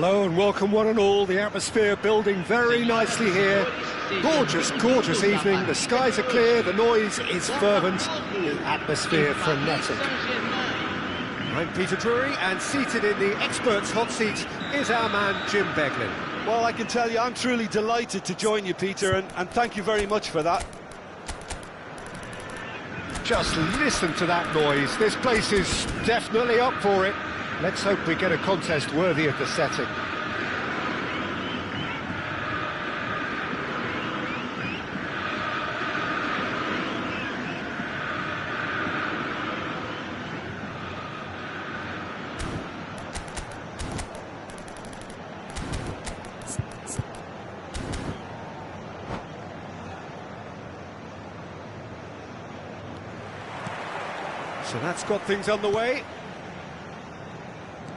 Hello and welcome one and all. The atmosphere building very nicely here. Gorgeous, gorgeous evening. The skies are clear, the noise is fervent, the atmosphere frenetic. I'm Peter Drury, and seated in the experts' hot seat is our man Jim Beglin. Well, I can tell you I'm truly delighted to join you, Peter, and thank you very much for that. Just listen to that noise. This place is definitely up for it. Let's hope we get a contest worthy of the setting. So that's got things underway.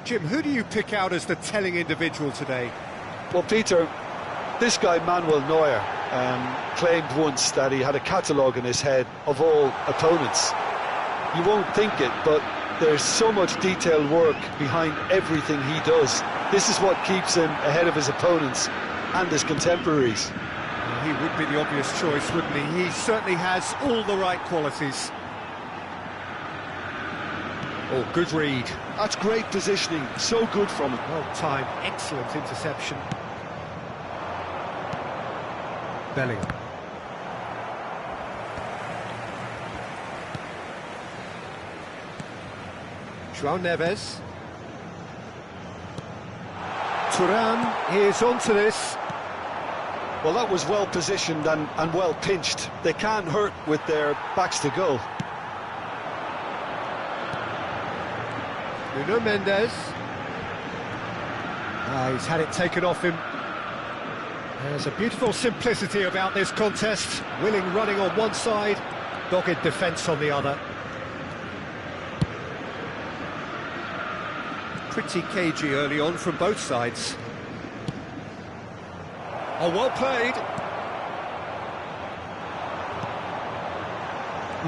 Jim, who do you pick out as the telling individual today? Well, Peter, this guy Manuel Neuer claimed once that he had a catalogue in his head of all opponents. You won't think it, but there's so much detailed work behind everything he does. This is what keeps him ahead of his opponents and his contemporaries. Well, he would be the obvious choice, wouldn't he? He certainly has all the right qualities. Oh, good read. That's great positioning, so good from him. Well timed, excellent interception. Bellingham. João Neves. Thuram is onto this. Well, that was well positioned and well pinched. They can't hurt with their backs to goal. Nuno Mendes. He's had it taken off him. There's a beautiful simplicity about this contest. Willing running on one side, dogged defence on the other. Pretty cagey early on from both sides. Oh, well played.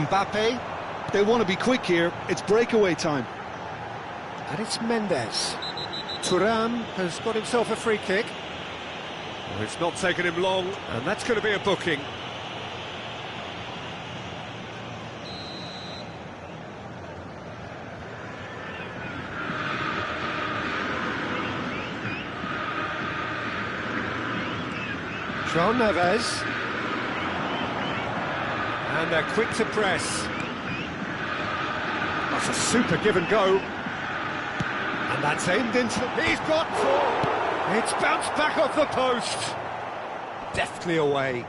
Mbappe. They want to be quick here. It's breakaway time. And it's Mendes. Thuram has got himself a free kick. Well, it's not taken him long, and that's going to be a booking. João Neves. And they're quick to press. That's a super give and go. And that's aimed into... He's got four! It's bounced back off the post! Deftly away.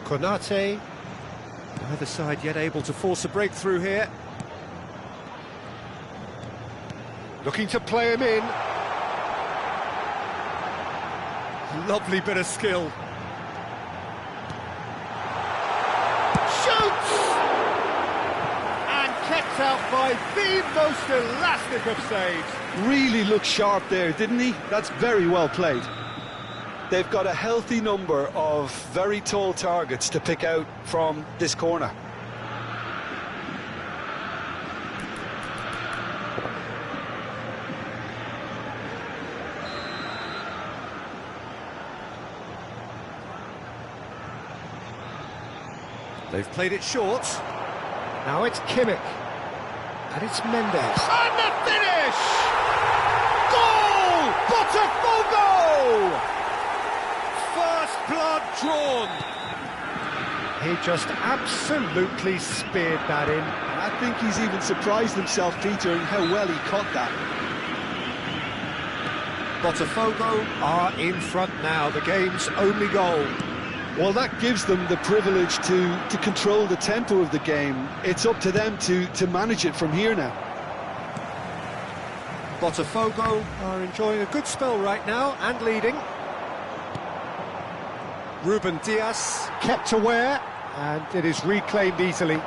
Konate. Neither side yet able to force a breakthrough here. Looking to play him in. Lovely bit of skill. Kept out by the most elastic of saves. Really looked sharp there, didn't he? That's very well played. They've got a healthy number of very tall targets to pick out from this corner. They've played it short. Now it's Kimmich. And it's Mendes. And the finish! Goal! Potw! First blood drawn. He just absolutely speared that in. I think he's even surprised himself, Peter, in how well he caught that. Potw are in front now, the game's only goal. Well, that gives them the privilege to control the tempo of the game. It's up to them to manage it from here now. Potw are enjoying a good spell right now and leading. Ruben Dias kept aware, and it is reclaimed easily.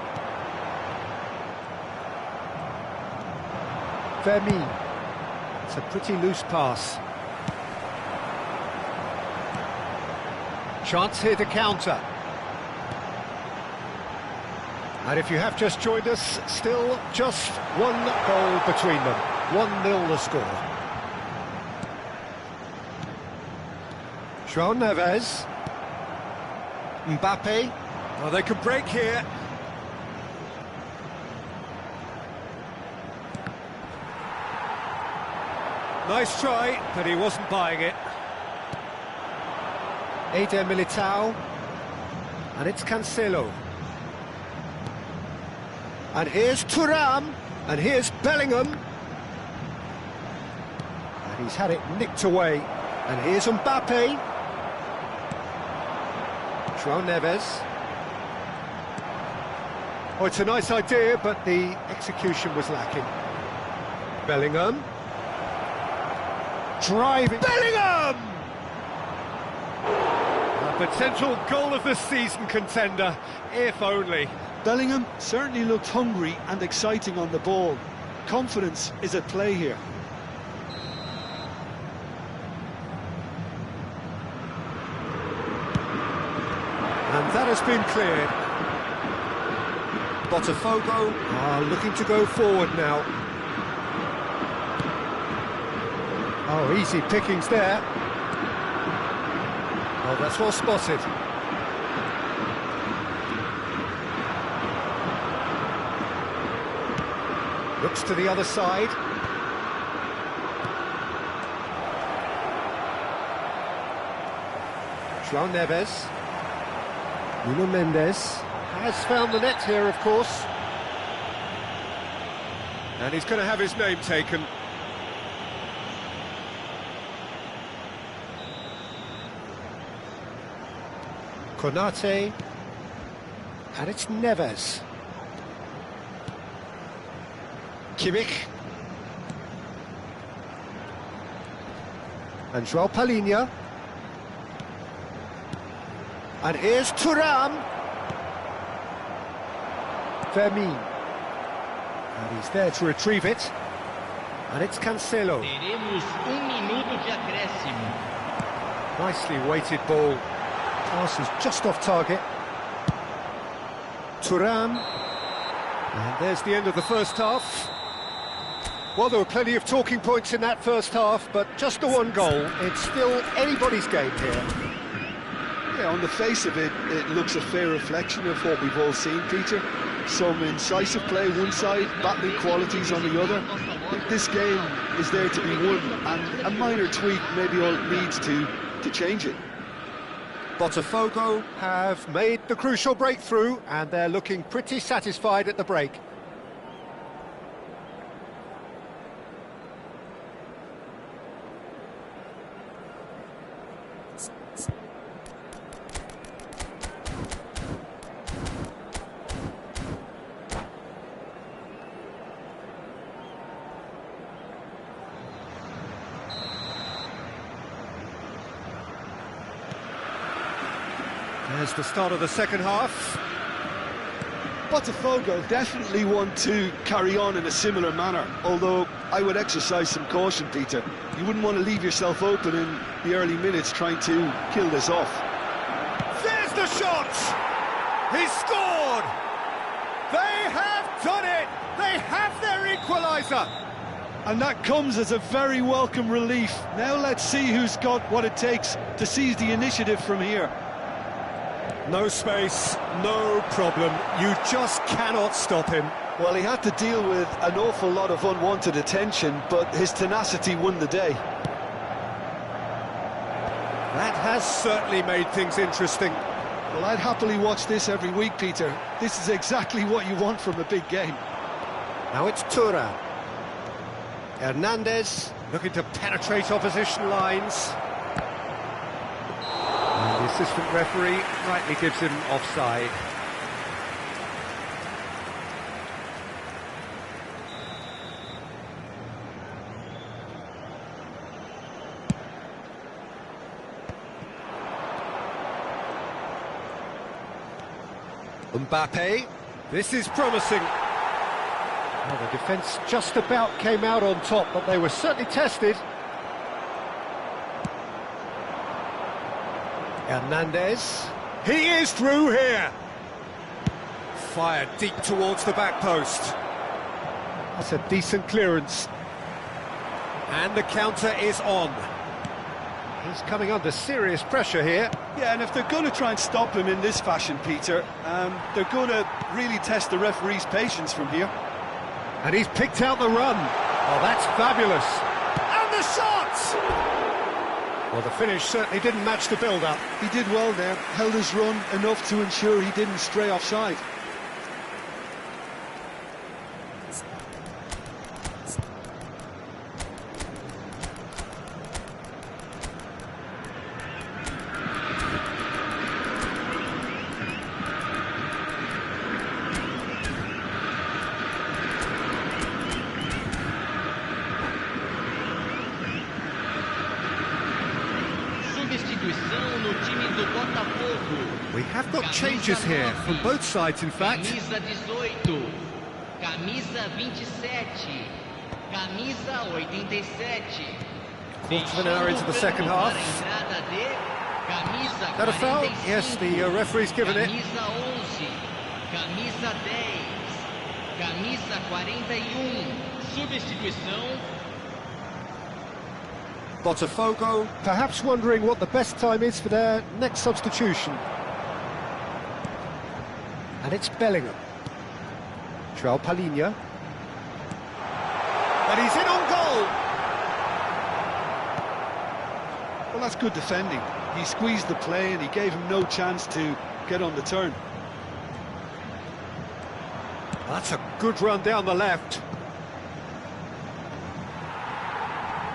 Vermi. It's a pretty loose pass. Chance here to counter. And if you have just joined us, still just one goal between them. 1-0 the score. João Neves. Mbappe. Oh, they could break here. Nice try, but he wasn't buying it. Eder Militao. And it's Cancelo. And here's Thuram. And here's Bellingham. And he's had it nicked away. And here's Mbappe. João Neves. Oh, it's a nice idea, but the execution was lacking. Bellingham. Driving. Bellingham! A potential goal of the season contender, if only. Bellingham certainly looked hungry and exciting on the ball. Confidence is at play here. And that has been cleared. Potw are looking to go forward now. Oh, easy pickings there. Oh, that's well spotted. Looks to the other side. João Neves. Nuno Mendes has found the net here, of course. And he's going to have his name taken. Konate. And it's Neves. Kimmich. And João Palhinha. And here's Thuram. Fermin. And he's there to retrieve it. And it's Cancelo. Teremos minuto de acréscimo. Nicely weighted ball. Pass is just off target. Thuram. And there's the end of the first half. Well, there were plenty of talking points in that first half, but just the one goal. It's still anybody's game here. Yeah, on the face of it, it looks a fair reflection of what we've all seen, Peter. Some incisive play one side, battling qualities on the other. I think this game is there to be won, and a minor tweak maybe all it needs to change it. Potw have made the crucial breakthrough, and they're looking pretty satisfied at the break. There's the start of the second half. Potw definitely want to carry on in a similar manner, although I would exercise some caution, Peter. You wouldn't want to leave yourself open in the early minutes trying to kill this off. There's the shot! He's scored! They have done it! They have their equaliser! And that comes as a very welcome relief. Now let's see who's got what it takes to seize the initiative from here. No space, no problem. You just cannot stop him. Well, he had to deal with an awful lot of unwanted attention, but his tenacity won the day. That has certainly made things interesting. Well, I'd happily watch this every week, Peter. This is exactly what you want from a big game. Now it's Thuram. Hernandez looking to penetrate opposition lines. And the assistant referee rightly gives him offside. Mbappe, this is promising. Well, the defence just about came out on top, but they were certainly tested. Hernandez, he is through here. Fired deep towards the back post. That's a decent clearance. And the counter is on. He's coming under serious pressure here. Yeah, and if they're going to try and stop him in this fashion, Peter, they're going to really test the referee's patience from here. And he's picked out the run. Oh, that's fabulous. And the shot! Well, the finish certainly didn't match the build-up. He did well there, held his run enough to ensure he didn't stray offside. Substituição no time do Botafogo. We have got changes here from both sides, in fact. Camisa 18, camisa 27, camisa 87. Quarter of an hour into the second half. Is that a foul? Yes, the referee's given it. Camisa 11, camisa 10, camisa 41. Substituição. Botafogo perhaps wondering what the best time is for their next substitution. And it's Bellingham. João Palhinha. And he's in on goal! Well, that's good defending. He squeezed the play and he gave him no chance to get on the turn. That's a good run down the left.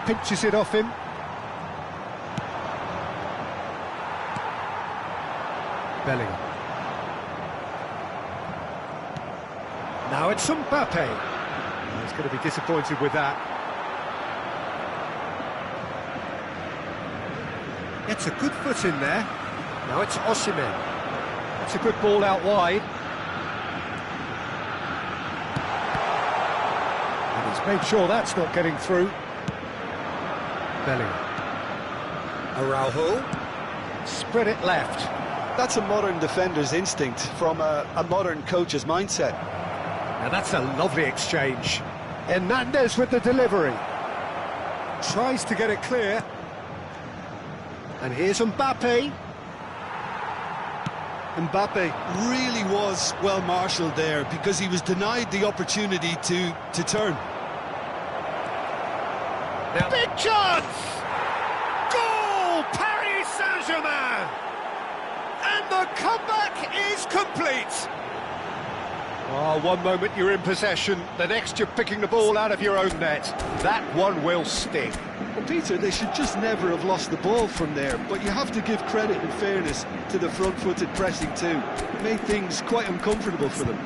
Pinches it off him. Bellingham. Now it's Mbappe. He's going to be disappointed with that. Gets a good foot in there. Now it's Osimhen. That's a good ball out wide. And he's made sure that's not getting through. Bellingham. Araujo. Spread it left. That's a modern defender's instinct from a modern coach's mindset. Now that's a lovely exchange. Hernandez with the delivery. Tries to get it clear. And here's Mbappe. Mbappe really was well marshalled there because he was denied the opportunity to turn. Now, big chance! Goal! Paris Saint-Germain! And the comeback is complete. Oh, one moment you're in possession, the next you're picking the ball out of your own net. That one will sting. Well, Peter, they should just never have lost the ball from there, but you have to give credit and fairness to the front-footed pressing too. It made things quite uncomfortable for them.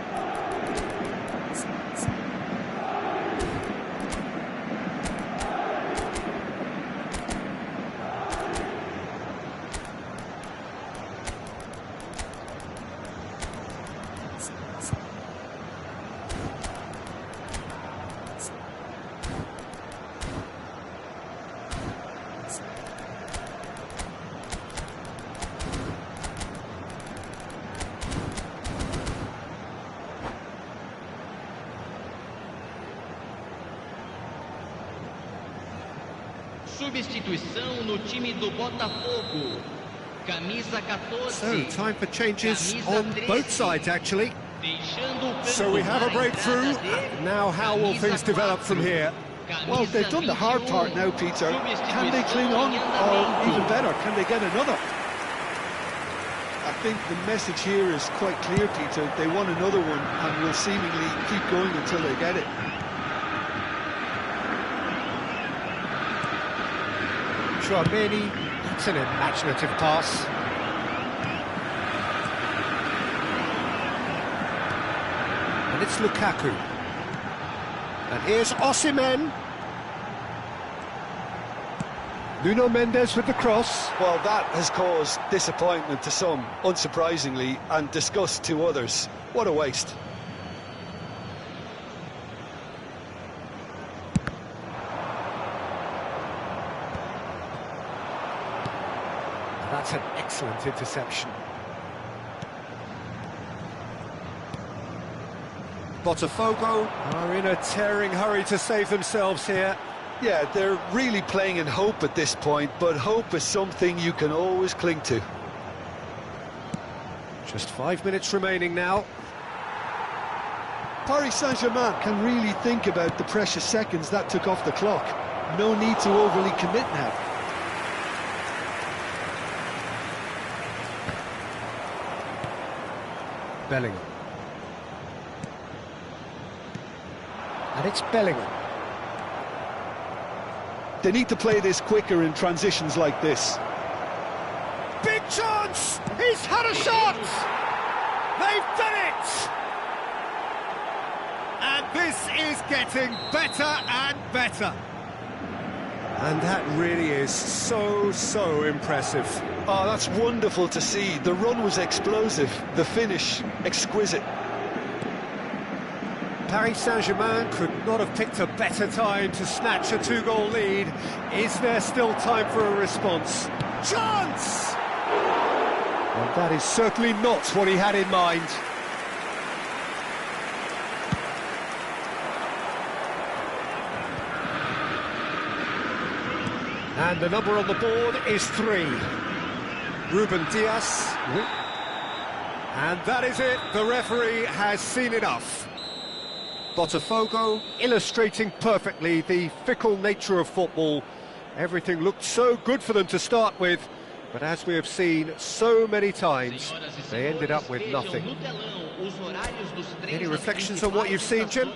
Substituição no time do Botafogo. Camisa 14. So, time for changes on both sides, actually. So we have a breakthrough. Now, how will things develop from here? Well, they've done the hard part now, Peter. Can they cling on? Or even better, can they get another? I think the message here is quite clear, Peter. They want another one and will seemingly keep going until they get it. Chouameni, that's an imaginative pass. And it's Lukaku. And here's Osimhen. Nuno Mendes with the cross. Well, that has caused disappointment to some, unsurprisingly, and disgust to others. What a waste. That's an excellent interception. Botafogo are in a tearing hurry to save themselves here. Yeah, they're really playing in hope at this point, but hope is something you can always cling to. Just 5 minutes remaining now. Paris Saint-Germain can really think about the precious seconds that took off the clock. No need to overly commit now. Bellingham. And it's Bellingham. They need to play this quicker in transitions like this. Big chance! He's had a shot! They've done it! And this is getting better and better. And that really is so impressive. Oh, that's wonderful to see. The run was explosive, the finish exquisite. Paris Saint-Germain could not have picked a better time to snatch a 2-goal lead. Is there still time for a response? Chance! And that is certainly not what he had in mind. And the number on the board is 3. Ruben Dias. And that is it. The referee has seen enough. Botafogo illustrating perfectly the fickle nature of football. Everything looked so good for them to start with, but as we have seen so many times, they ended up with nothing. Any reflections on what you've seen, Jim?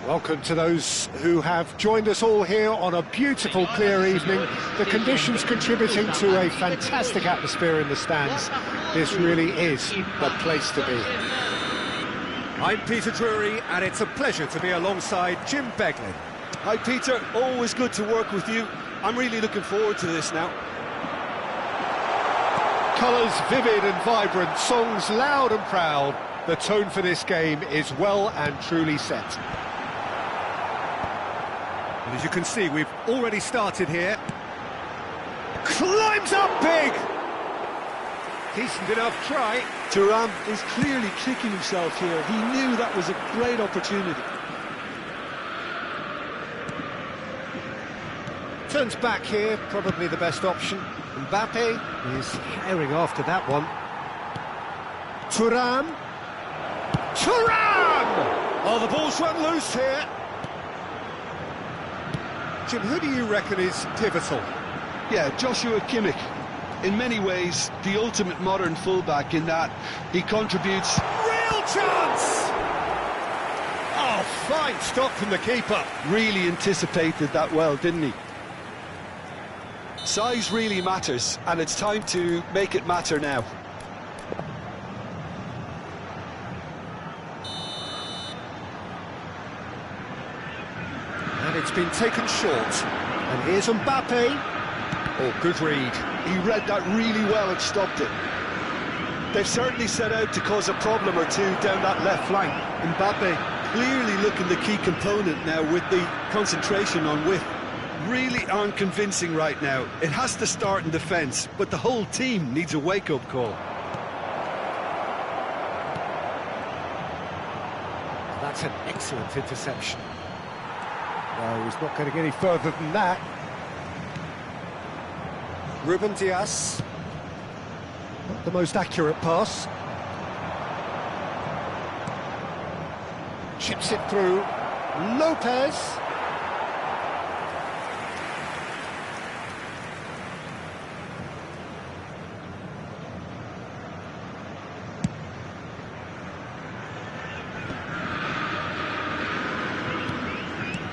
Welcome to those who have joined us all here on a beautiful, clear evening. The conditions contributing to a fantastic atmosphere in the stands. This really is the place to be. I'm Peter Drury, and it's a pleasure to be alongside Jim Beglin. Hi Peter, always good to work with you. I'm really looking forward to this now. Colours vivid and vibrant, songs loud and proud. The tone for this game is well and truly set. And as you can see, we've already started here. Climbs up big! Decent enough try. Thuram is clearly kicking himself here. He knew that was a great opportunity. Turns back here, probably the best option. Mbappe is herring after that one. Thuram! Oh, the ball's run loose here. Jim, who do you reckon is pivotal? Yeah, Joshua Kimmich. In many ways, the ultimate modern fullback in that he contributes... Real chance! Oh, fine stop from the keeper. Really anticipated that well, didn't he? Size really matters, and it's time to make it matter now. And it's been taken short. And here's Mbappe. Oh, good read. He read that really well and stopped it. They've certainly set out to cause a problem or two down that left flank. Mbappe clearly looking the key component now with the concentration on width. Really aren't convincing right now. It has to start in defence, but the whole team needs a wake-up call. That's an excellent interception. No, he's not going to get any further than that. Ruben Dias. Not the most accurate pass. Chips it through. Lopez.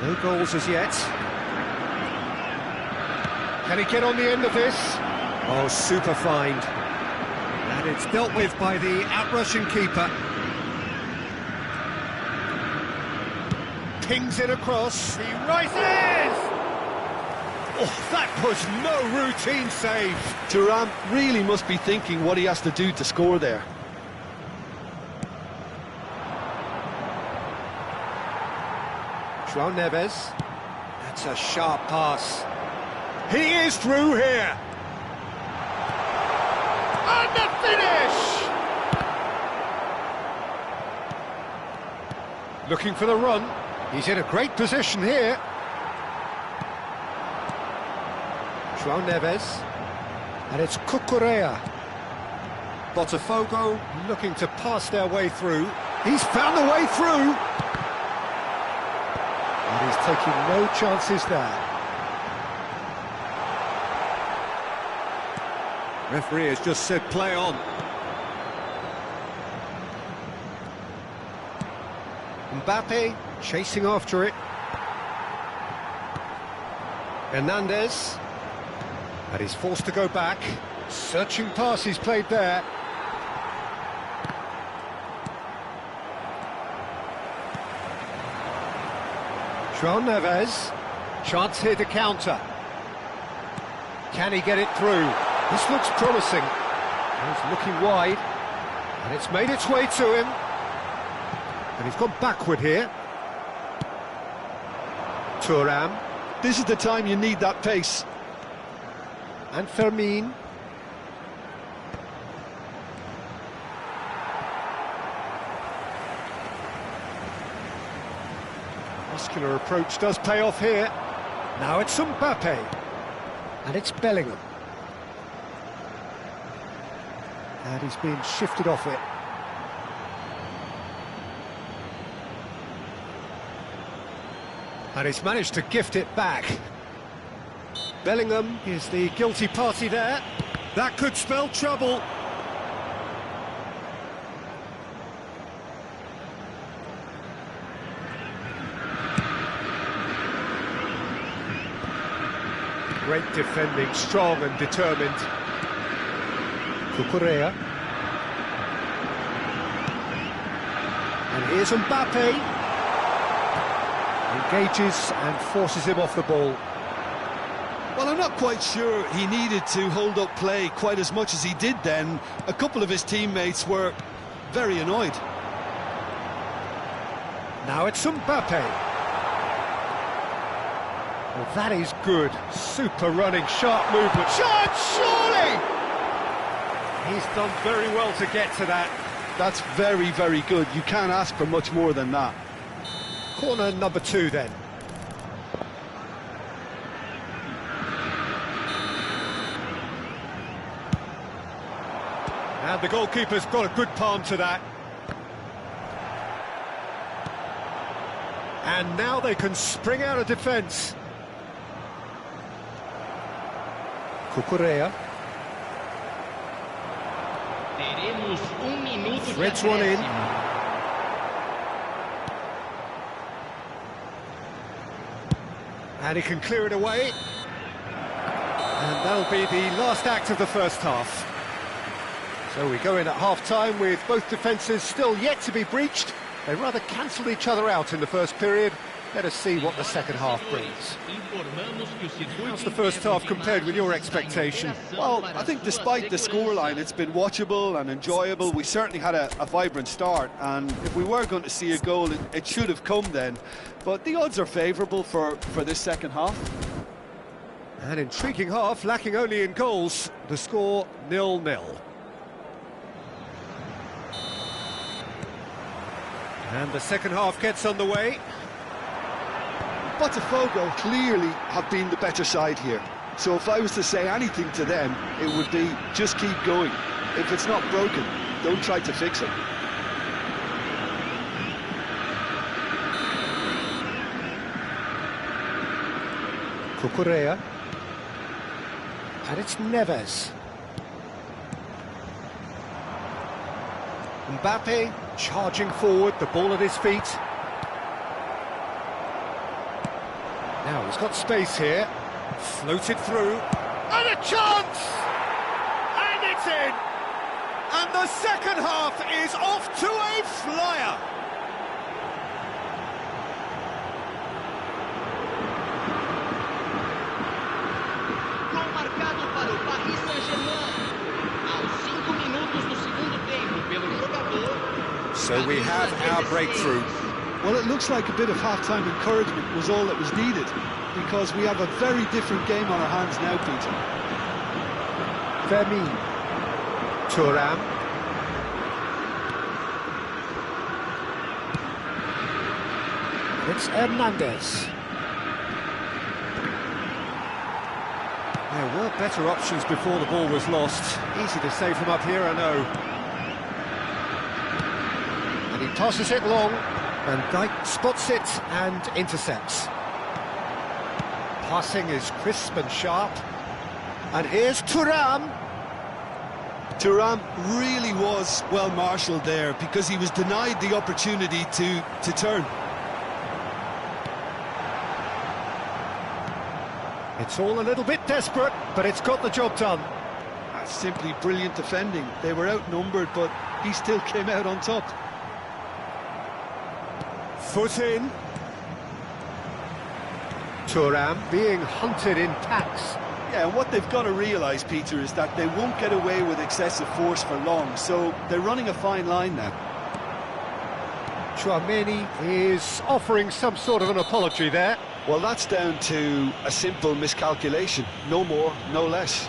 No goals as yet. Can he get on the end of this? Oh, super find. And it's dealt with by the outrushing keeper. Pings it across. He rises! Oh, that was no routine save. Thuram really must be thinking what he has to do to score there. João Neves. That's a sharp pass. He is through here. And the finish! Looking for the run. He's in a great position here. João Neves. And it's Cucurella. Botafogo looking to pass their way through. He's found the way through. And he's taking no chances there. Referee has just said play on. Mbappe chasing after it. Hernandez. And he's forced to go back. Searching pass he's played there. João Neves, chance here to counter. Can he get it through? This looks promising. He's looking wide, and it's made its way to him. And he's gone backward here. Thuram. This is the time you need that pace. And Fermin. Muscular approach does pay off here. Now it's Mbappe. And it's Bellingham. And he's been shifted off it. And he's managed to gift it back. Bellingham is the guilty party there. That could spell trouble. Great defending, strong and determined. Cucurella. And here's Mbappe. Engages and forces him off the ball. Well, I'm not quite sure he needed to hold up play quite as much as he did then. A couple of his teammates were very annoyed. Now it's Mbappe. Well, that is good. Super running, sharp movement. Shot, surely! He's done very well to get to that. That's very, very good. You can't ask for much more than that. Corner number 2 then. And the goalkeeper's got a good palm to that. And now they can spring out of defence. Cucurella. Threads one in. And he can clear it away. And that'll be the last act of the first half. So we go in at half-time with both defences still yet to be breached. They rather cancelled each other out in the first period. Let us see what the second half brings. How's the first half compared with your expectation? Well, I think despite the scoreline, it's been watchable and enjoyable. We certainly had a vibrant start, and if we were going to see a goal, it should have come then. But the odds are favourable for this second half. An intriguing half, lacking only in goals. The score 0-0. And the second half gets underway. Potw clearly have been the better side here. So if I was to say anything to them, it would be just keep going. If it's not broken, don't try to fix it. Cucurella. And it's Neves. Mbappe charging forward, the ball at his feet. Now he's got space here, floated through, and a chance! And it's in! And the second half is off to a flyer! Gol marcado para o Paris Saint-Germain. Aos 5 minutos do segundo tempo pelo jogador. So we have our breakthrough. Well, it looks like a bit of half-time encouragement was all that was needed, because we have a very different game on our hands now, Peter. Vermi. Thuram. It's Hernandez. There were better options before the ball was lost. Easy to save from up here, I know. And he tosses it long. Van Dijk spots it and intercepts. Passing is crisp and sharp. And here's Thuram. Thuram really was well marshalled there, because he was denied the opportunity to turn. It's all a little bit desperate, but it's got the job done. That's simply brilliant defending. They were outnumbered, but he still came out on top. Foot in. Thuram being hunted in packs. Yeah, and what they've got to realise, Peter, is that they won't get away with excessive force for long, so they're running a fine line now. Tchouameni is offering some sort of an apology there. Well, that's down to a simple miscalculation. No more, no less.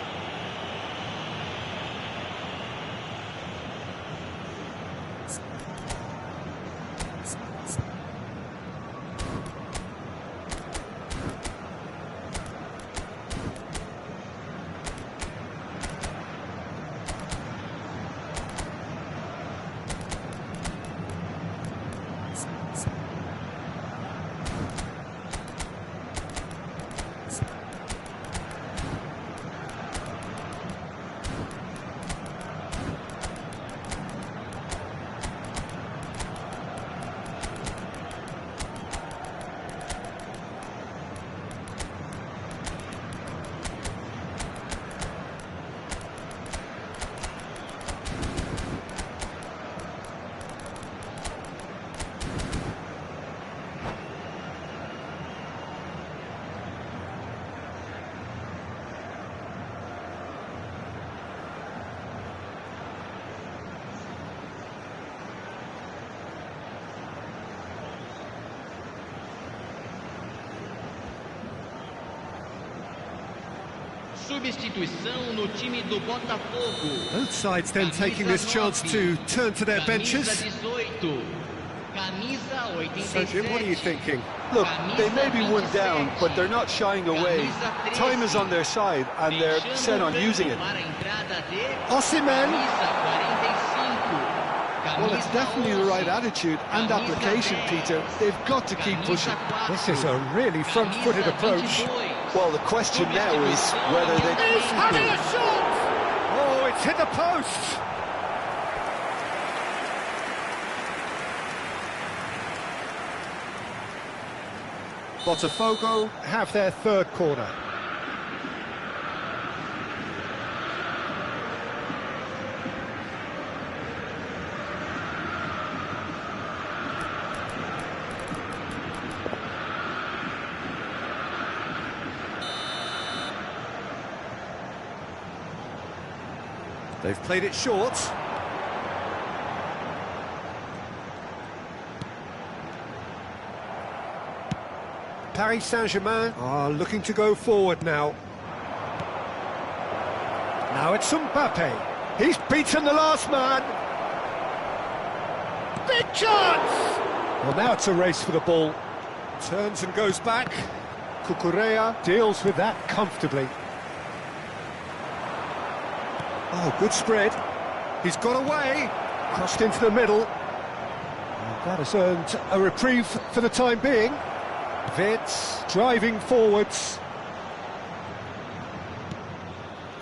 substituição no time do Botafogo. Both sides then taking this chance to turn to their benches. So, Jim, what are you thinking? Look, they may be one down, but they're not shying away. Time is on their side, and they're set on using it. Osimhen. Well, it's definitely the right attitude and application, Peter. They've got to keep pushing. This is a really front-footed approach. Well, the question now is whether they... He's having a shot! Oh, it's hit the post! Botafogo have their third corner. They've played it short. Paris Saint-Germain are looking to go forward now. Now it's Mbappe. He's beaten the last man. Big chance! Well, now it's a race for the ball. Turns and goes back. Cucurella deals with that comfortably. Oh, good spread. He's got away. Crossed into the middle. And that has earned a reprieve for the time being. Vitz driving forwards.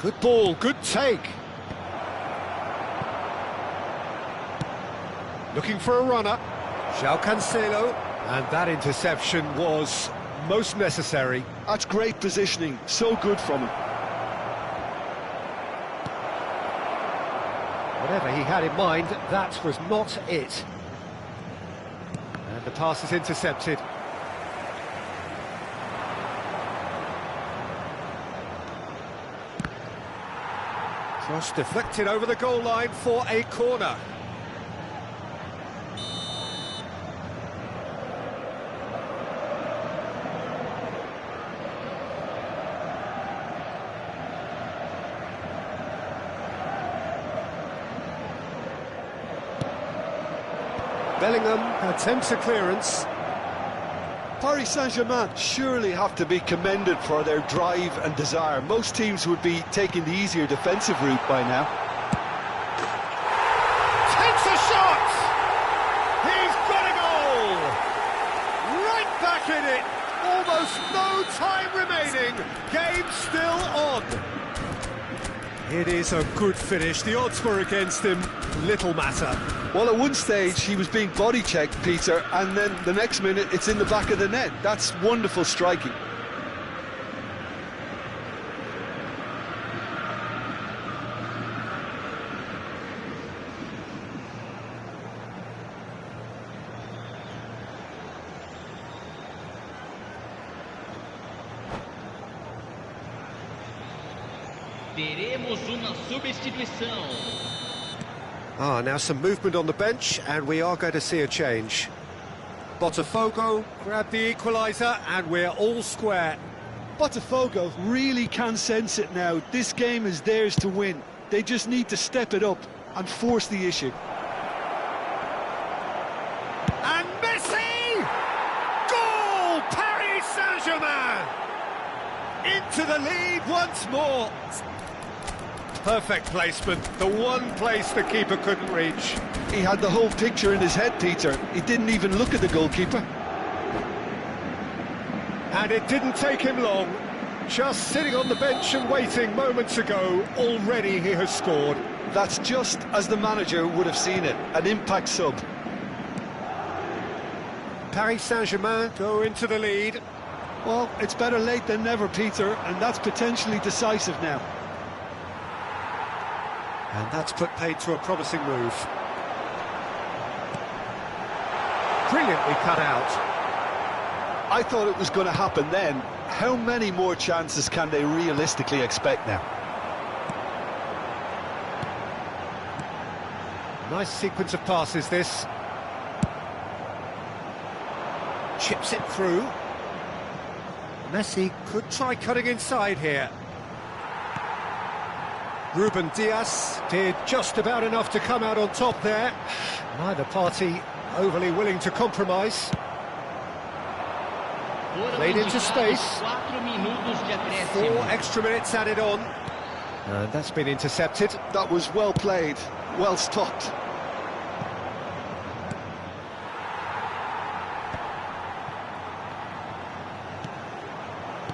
Good ball, good take. Looking for a runner. João Cancelo. And that interception was most necessary. That's great positioning. So good from him. Whatever he had in mind, that was not it. And the pass is intercepted. Cross deflected over the goal line for a corner. Bellingham attempts a clearance. Paris Saint-Germain surely have to be commended for their drive and desire. Most teams would be taking the easier defensive route by now. Takes a shot! He's got a goal! Right back in it! Almost no time remaining. Game still on. It is a good finish. The odds were against him. Little matter. Well, at one stage he was being body checked, Peter, and then the next minute it's in the back of the net. That's wonderful striking. Teremos uma substituição. Now some movement on the bench, and we are going to see a change. Botafogo grab the equaliser, and we're all square. Potw really can sense it now. This game is theirs to win. They just need to step it up and force the issue. And Messi! Goal! Paris Saint-Germain! Into the lead once more. Perfect placement, the one place the keeper couldn't reach. He had the whole picture in his head, Peter. He didn't even look at the goalkeeper. And it didn't take him long. Just sitting on the bench and waiting moments ago, already he has scored. That's just as the manager would have seen it, an impact sub. Paris Saint-Germain go into the lead. Well, it's better late than never, Peter, and that's potentially decisive now. And that's put paid to a promising move. Brilliantly cut out. I thought it was going to happen then. How many more chances can they realistically expect now? Nice sequence of passes, this. Chips it through. Messi could try cutting inside here. Ruben Diaz did just about enough to come out on top there. Neither party overly willing to compromise. Played into space. 4 extra minutes added on. And that's been intercepted. That was well played, well stopped.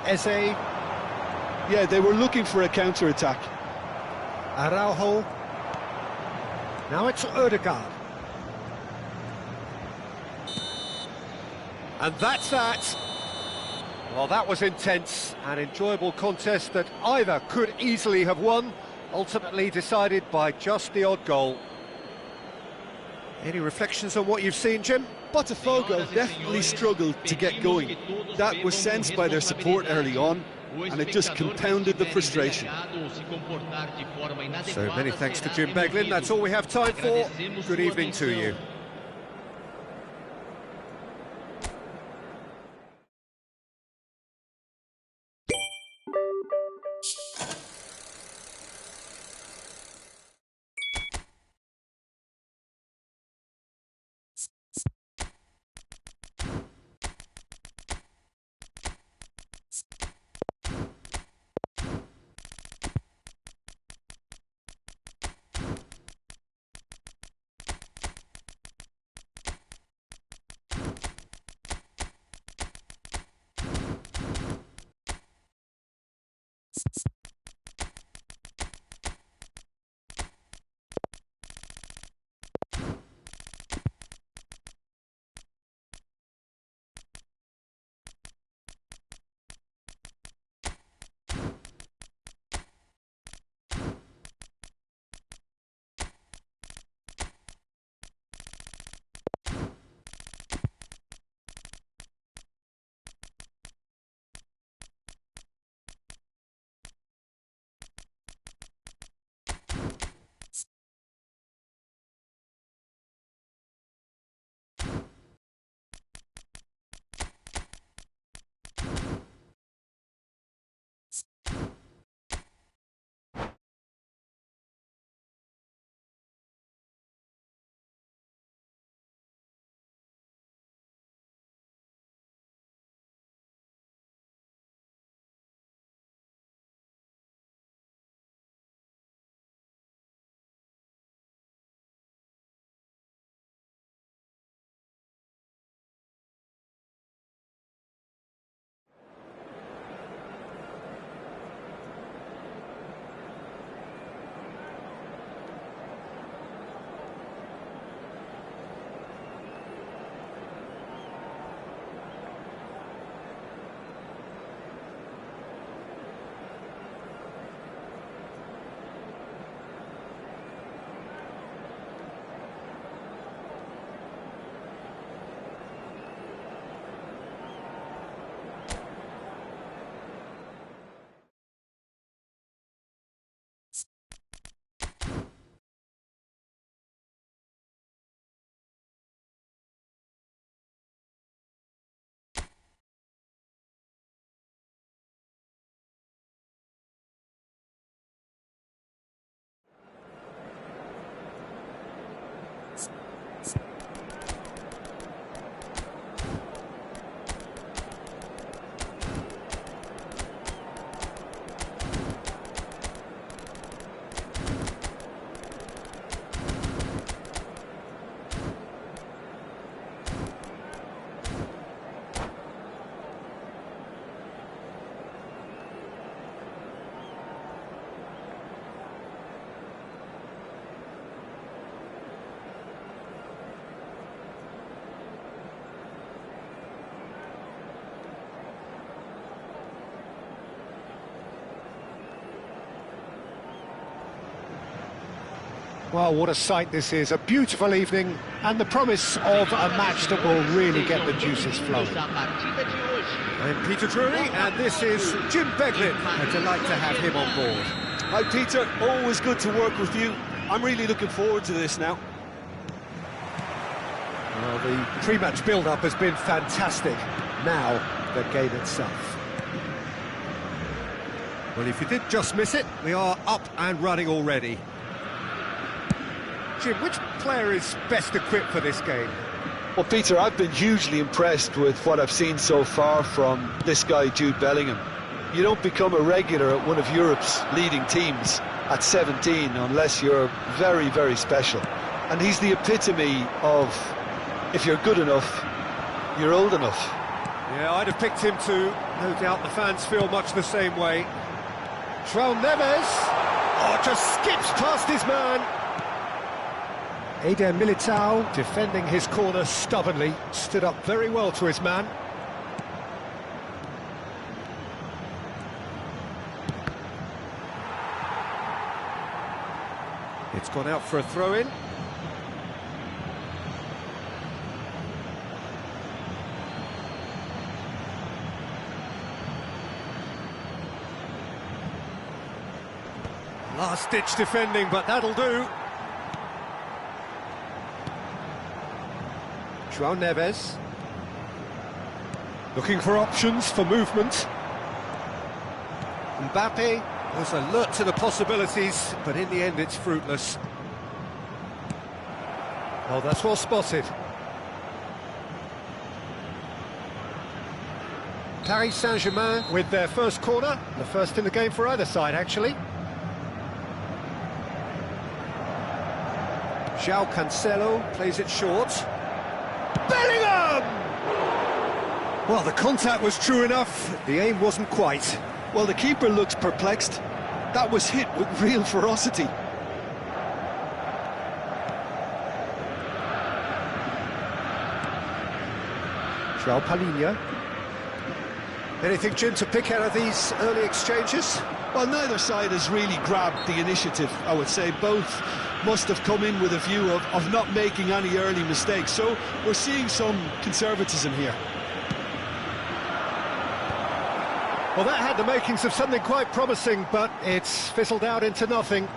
Eze. Yeah, they were looking for a counter-attack. Araujo. Now it's Ødegaard. And that's that. Well, that was intense, an enjoyable contest that either could easily have won, ultimately decided by just the odd goal. Any reflections on what you've seen, Jim? Potw definitely struggled to get going. That was sensed by their support early on, and it just compounded the frustration. So many thanks to Jim Beglin. That's all we have time for. Good evening to you. Well, what a sight this is. A beautiful evening and the promise of a match that will really get the juices flowing. I'm Peter Drury and this is Jim Beglin. A delight to have him on board. Hi Peter, always good to work with you. I'm really looking forward to this now. Well, the pre-match build-up has been fantastic. Now, the game itself. Well, if you did just miss it, we are up and running already. Jim, which player is best equipped for this game? Well, Peter, I've been hugely impressed with what I've seen so far from this guy, Jude Bellingham. You don't become a regular at one of Europe's leading teams at 17 unless you're very, very special. And he's the epitome of, if you're good enough, you're old enough. Yeah, I'd have picked him too. No doubt the fans feel much the same way. João Neves. Oh, just skips past his man. Eder Militao, defending his corner stubbornly, stood up very well to his man. It's gone out for a throw-in. Last-ditch defending, but that'll do. João Neves. Looking for options for movement. Mbappe was alert to the possibilities, but in the end it's fruitless. Oh, that's well spotted. Paris Saint-Germain with their first corner, the first in the game for either side, actually. João Cancelo plays it short. Bellingham! Well, the contact was true enough, the aim wasn't quite. Well, the keeper looks perplexed. That was hit with real ferocity. João Palhinha. Anything, Jim, to pick out of these early exchanges? Well, neither side has really grabbed the initiative, I would say. Both must have come in with a view of not making any early mistakes. So we're seeing some conservatism here. Well, that had the makings of something quite promising, but it's fizzled out into nothing.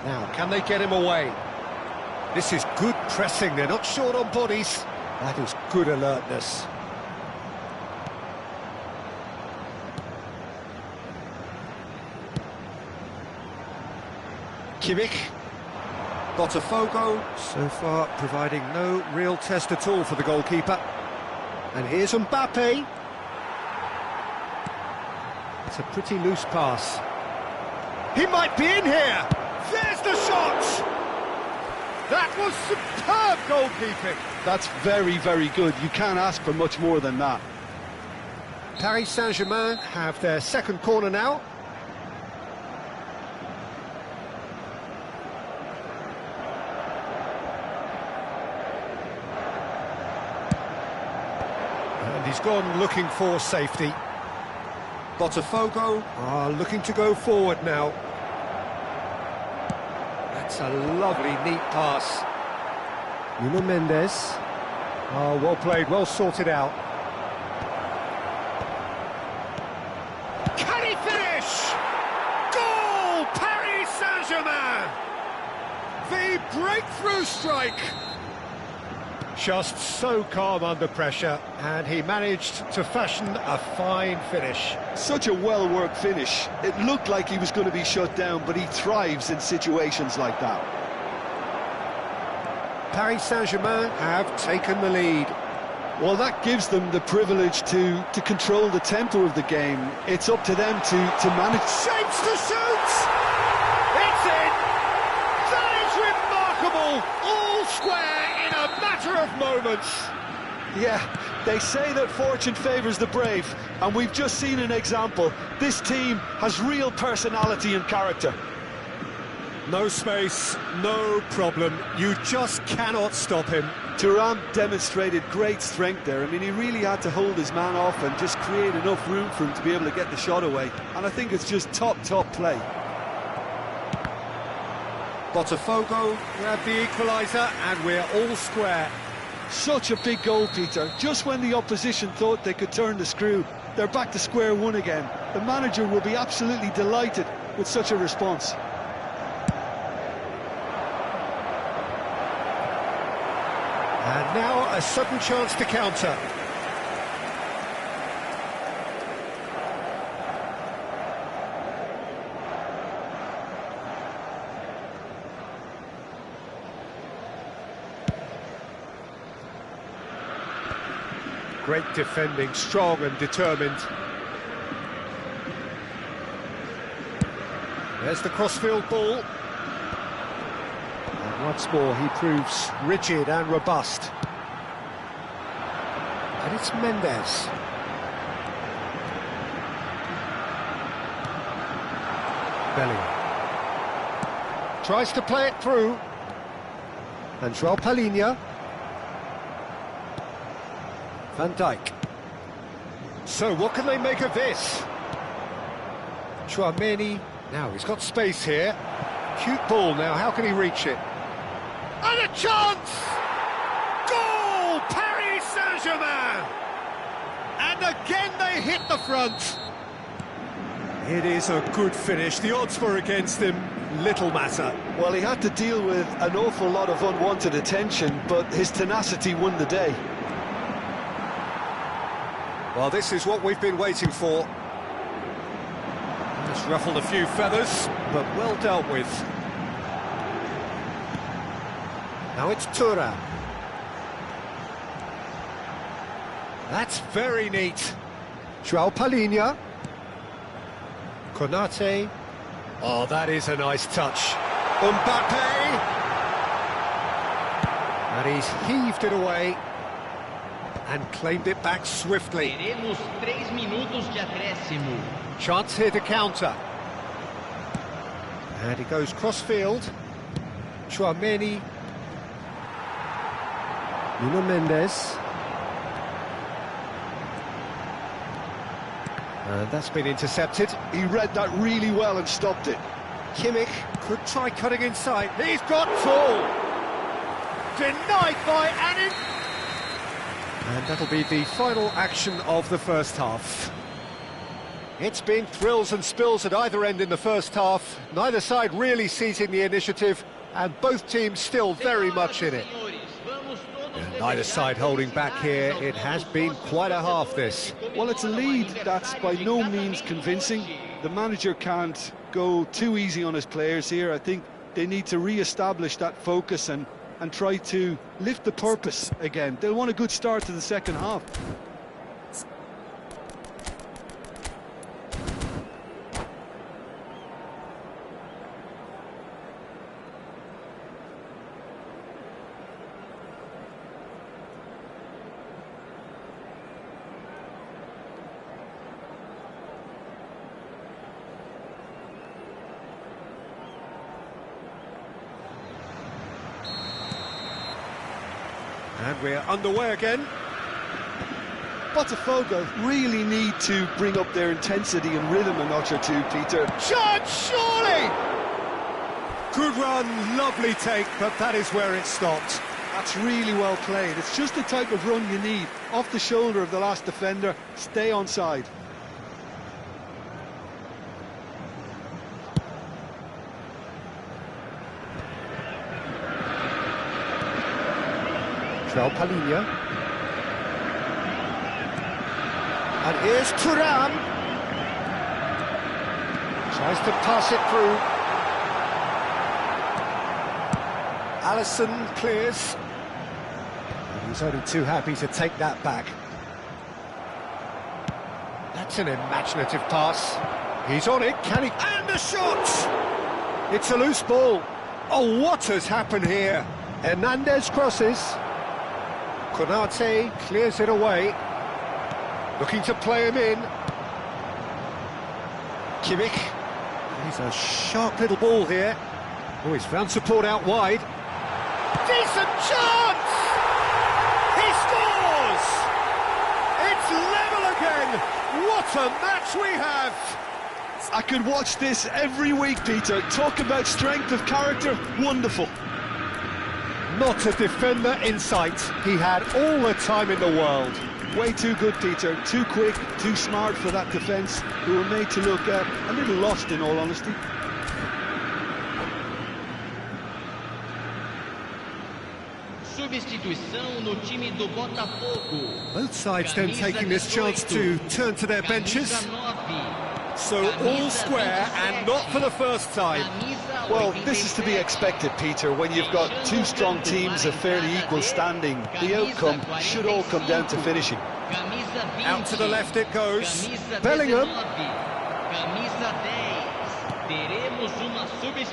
Now, can they get him away? This is good pressing, they're not short on bodies. That is good alertness. Kimmich. Botafogo, so far providing no real test at all for the goalkeeper. And here's Mbappe. It's a pretty loose pass. He might be in here! There's the shot! That was superb goalkeeping! That's very, very good. You can't ask for much more than that. Paris Saint-Germain have their second corner now. He's gone looking for safety. Botafogo are looking to go forward now. That's a lovely, neat pass. Nuno Mendes. Oh, well played, well sorted out. Can he finish? Goal! Paris Saint-Germain! The breakthrough strike! Just so calm under pressure, and he managed to fashion a fine finish. Such a well-worked finish. It looked like he was going to be shut down, but he thrives in situations like that. Paris Saint-Germain have taken the lead. Well, that gives them the privilege to control the tempo of the game. It's up to them to manage. Shapes to shoot! It's in! That is remarkable! All square in a matter of moments. Yeah, they say that fortune favours the brave, and we've just seen an example. This team has real personality and character. No space, no problem. You just cannot stop him. Thuram demonstrated great strength there. I mean, he really had to hold his man off and just create enough room for him to be able to get the shot away. And I think it's just top play. Botafogo grab the equaliser, and we're all square. Such a big goal, Peter. Just when the opposition thought they could turn the screw, they're back to square one again. The manager will be absolutely delighted with such a response. And now a sudden chance to counter. Great defending, strong and determined. There's the crossfield ball. And once more he proves rigid and robust. And it's Mendes. Bellingham. Tries to play it through. And João Palhinha. Van Dijk. So what can they make of this? Chouameni. Now he's got space here. Cute ball now, how can he reach it? And a chance! Goal! Paris Saint-Germain! And again they hit the front. It is a good finish. The odds were against him. Little matter. Well, he had to deal with an awful lot of unwanted attention, but his tenacity won the day. Well, this is what we've been waiting for. It's ruffled a few feathers, but well dealt with. Now it's Thuram. That's very neat. João Palhinha. Konate. Oh, that is a nice touch. Mbappe. And he's heaved it away and claimed it back swiftly. Teremos 3 minutos de acréscimo. Chance here to counter. And he goes cross-field. Chouameni. Nuno Mendes. And that's been intercepted. He read that really well and stopped it. Kimmich could try cutting inside. He's got full. Denied by Anin. And that'll be the final action of the first half. It's been thrills and spills at either end in the first half. Neither side really seizing the initiative, and both teams still very much in it. And neither side holding back here. It has been quite a half, this. Well, it's a lead that's by no means convincing. The manager can't go too easy on his players here. I think they need to re-establish that focus and try to lift the purpose again. They'll want a good start to the second half. And we're underway again. Potw really need to bring up their intensity and rhythm a notch or two, Peter. Chance, surely! Good run, lovely take, but that is where it stopped. That's really well played. It's just the type of run you need. Off the shoulder of the last defender, stay onside. João Palhinha. And here's Thuram. Tries to pass it through. Alisson clears. And he's only too happy to take that back. That's an imaginative pass. He's on it, can he? And the shot! It's a loose ball. Oh, what has happened here? Hernandez crosses. Konate clears it away. Looking to play him in. Kimmich. He's a sharp little ball here. Oh, he's found support out wide. Decent chance! He scores! It's level again! What a match we have! I could watch this every week, Peter. Talk about strength of character, wonderful. Not a defender in sight. He had all the time in the world. Way too good, Peter. Too quick, too smart for that defence, who were made to look a little lost, in all honesty. Substituição no time do Botafogo. Both sides then taking this chance to turn to their benches. So all square, and not for the first time. Camisa Well, this is to be expected, Peter. When you've got two strong teams of fairly equal standing, the outcome should all come down to finishing. Out to the left it goes. Bellingham.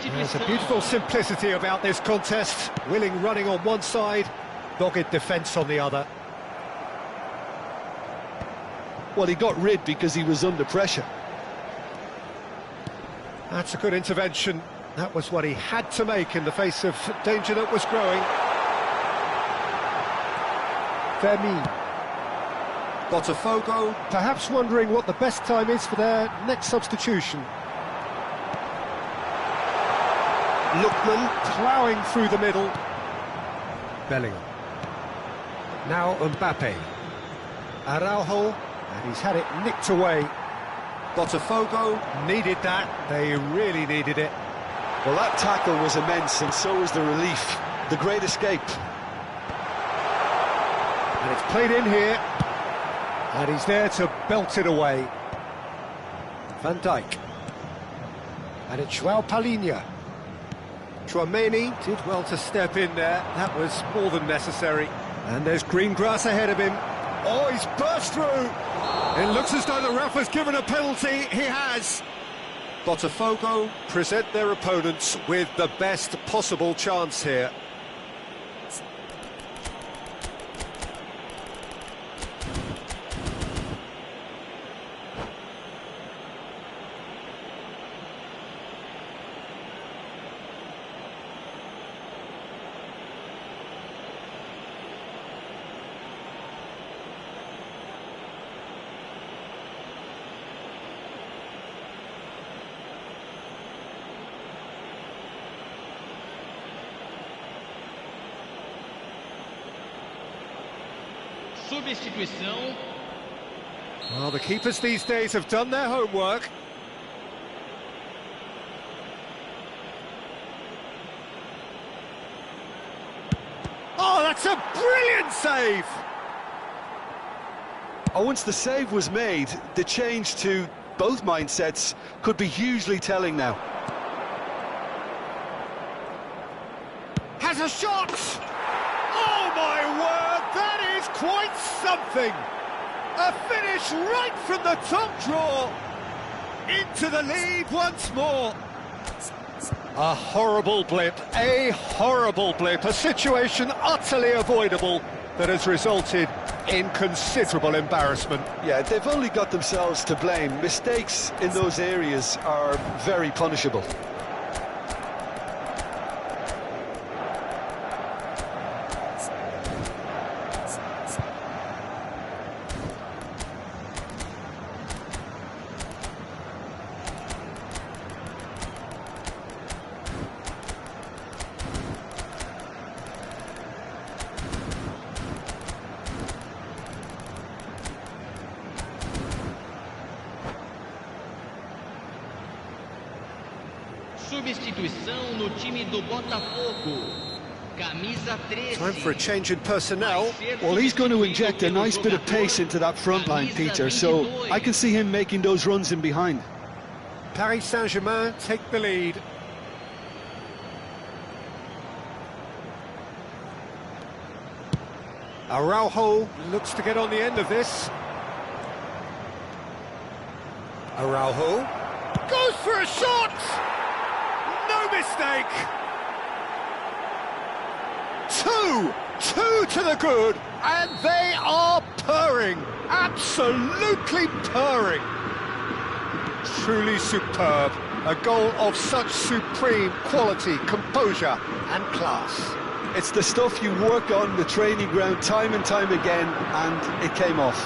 There's a beautiful simplicity about this contest. Willing running on one side, dogged defence on the other. Well, he got rid because he was under pressure. That's a good intervention. That was what he had to make in the face of danger that was growing. Fermin. Potw, perhaps wondering what the best time is for their next substitution. Lookman ploughing through the middle. Bellingham. Now Mbappe. Araujo, and he's had it nicked away. Potw needed that, they really needed it. Well, that tackle was immense, and so was the relief. The great escape. And it's played in here. And he's there to belt it away. Van Dijk. And it's Joao Palhinha. Tchouameni did well to step in there. That was more than necessary. And there's green grass ahead of him. Oh, he's burst through. It looks as though the ref has given a penalty. He has. Potw present their opponents with the best possible chance here. Substituição. Well, the keepers these days have done their homework. Oh, that's a brilliant save! Oh, once the save was made, the change to both mindsets could be hugely telling now. Has a shot! Oh, my word, that is quite something! A finish right from the top draw! Into the lead once more! A horrible blip, a situation utterly avoidable that has resulted in considerable embarrassment. Yeah, they've only got themselves to blame. Mistakes in those areas are very punishable. Substituição no time do Botafogo. Camisa 13. Time for a change in personnel. Well, he's going to inject a nice bit of pace into that front line, Peter, so I can see him making those runs in behind. Paris Saint-Germain take the lead. Araujo looks to get on the end of this. Araujo goes for a shot! No mistake! Two to the good, and they are purring, absolutely purring. Truly superb, a goal of such supreme quality, composure and class. It's the stuff you work on the training ground time and time again, and it came off.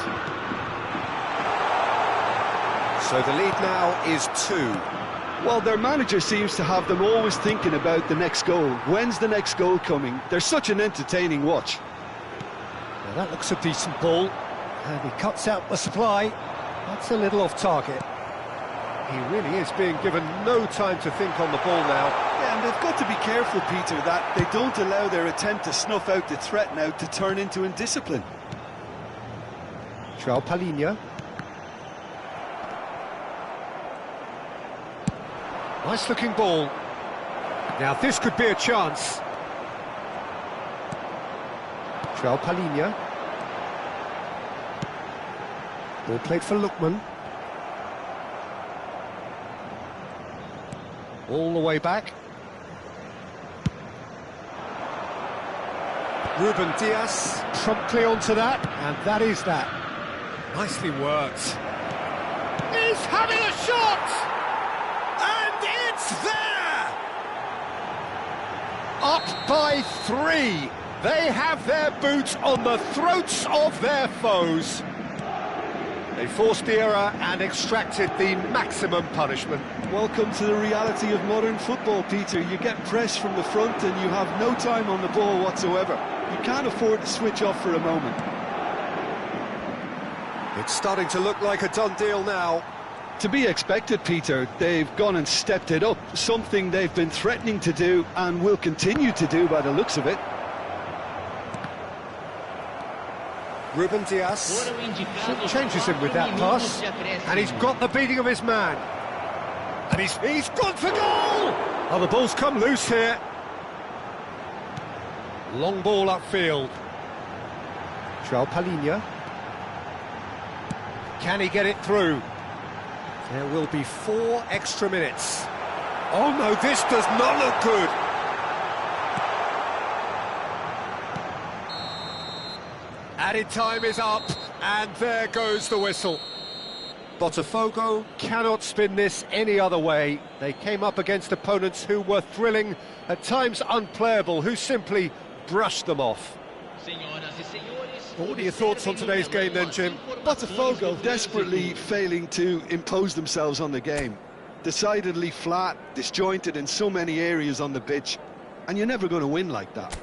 So the lead now is 2. Well, their manager seems to have them always thinking about the next goal. When's the next goal coming? They're such an entertaining watch. Now that looks a decent ball, and he cuts out the supply. That's a little off target. He really is being given no time to think on the ball now. Yeah, and they've got to be careful, Peter, that they don't allow their attempt to snuff out the threat now to turn into indiscipline. Joao Palhinha. Nice looking ball. Now this could be a chance. Palhinha. Ball played for Lookman. All the way back. Ruben Dias promptly onto that, and that is that. Nicely worked. He's having a shot! And it's there! Up by 3. They have their boots on the throats of their foes. They forced the error and extracted the maximum punishment. Welcome to the reality of modern football, Peter. You get pressed from the front and you have no time on the ball whatsoever. You can't afford to switch off for a moment. It's starting to look like a done deal now. To be expected, Peter. They've gone and stepped it up, something they've been threatening to do and will continue to do by the looks of it. Ruben Dias changes him with that pass, and he's got the beating of his man. And he's gone for goal! Oh, the ball's come loose here. Long ball upfield. Palhinha. Can he get it through? There will be 4 extra minutes. Oh no, this does not look good. Added time is up, and there goes the whistle. Potw cannot spin this any other way. They came up against opponents who were thrilling, at times unplayable, who simply brushed them off. What are your thoughts on today's game then, Jim? Potw desperately failing to impose themselves on the game. Decidedly flat, disjointed in so many areas on the pitch, and you're never going to win like that.